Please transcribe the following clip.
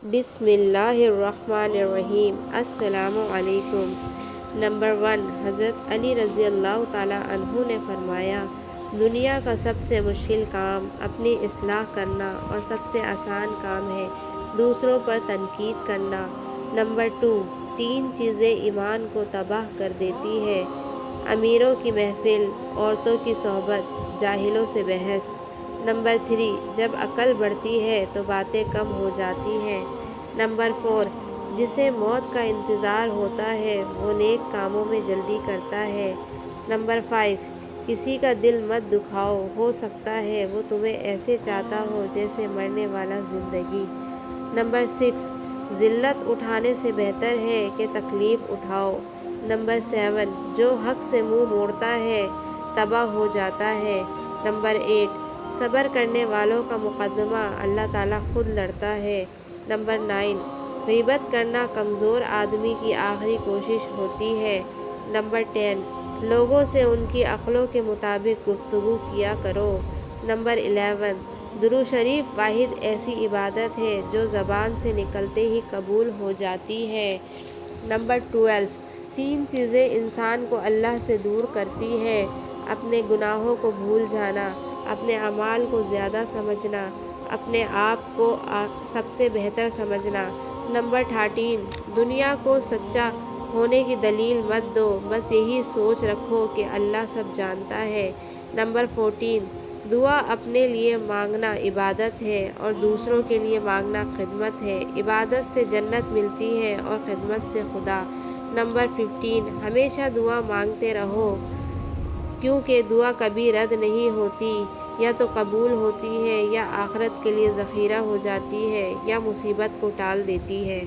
بسم اللہ الرحمن الرحیم۔ السلام علیکم۔ نمبر 1، حضرت علی رضی اللہ تعالیٰ عنہ نے فرمایا، دنیا کا سب سے مشکل کام اپنی اصلاح کرنا اور سب سے آسان کام ہے دوسروں پر تنقید کرنا۔ نمبر 2، 3 چیزیں ایمان کو تباہ کر دیتی ہے: امیروں کی محفل، عورتوں کی صحبت، جاہلوں سے بحث۔ نمبر 3، جب عقل بڑھتی ہے تو باتیں کم ہو جاتی ہیں۔ نمبر 4، جسے موت کا انتظار ہوتا ہے وہ نیک کاموں میں جلدی کرتا ہے۔ نمبر 5، کسی کا دل مت دکھاؤ، ہو سکتا ہے وہ تمہیں ایسے چاہتا ہو جیسے مرنے والا زندگی۔ نمبر 6، ذلت اٹھانے سے بہتر ہے کہ تکلیف اٹھاؤ۔ نمبر 7، جو حق سے منہ موڑتا ہے تباہ ہو جاتا ہے۔ نمبر 8، صبر کرنے والوں کا مقدمہ اللہ تعالیٰ خود لڑتا ہے۔ نمبر 9، غیبت کرنا کمزور آدمی کی آخری کوشش ہوتی ہے۔ نمبر 10، لوگوں سے ان کی عقلوں کے مطابق گفتگو کیا کرو۔ نمبر 11، درود شریف واحد ایسی عبادت ہے جو زبان سے نکلتے ہی قبول ہو جاتی ہے۔ نمبر 12، 3 چیزیں انسان کو اللہ سے دور کرتی ہے: اپنے گناہوں کو بھول جانا، اپنے اعمال کو زیادہ سمجھنا، اپنے آپ کو سب سے بہتر سمجھنا۔ نمبر 13، دنیا کو سچا ہونے کی دلیل مت دو، بس یہی سوچ رکھو کہ اللہ سب جانتا ہے۔ نمبر 14، دعا اپنے لیے مانگنا عبادت ہے اور دوسروں کے لیے مانگنا خدمت ہے۔ عبادت سے جنت ملتی ہے اور خدمت سے خدا۔ نمبر 15، ہمیشہ دعا مانگتے رہو، کیونکہ دعا کبھی رد نہیں ہوتی، یا تو قبول ہوتی ہے یا آخرت کے لیے ذخیرہ ہو جاتی ہے یا مصیبت کو ٹال دیتی ہے۔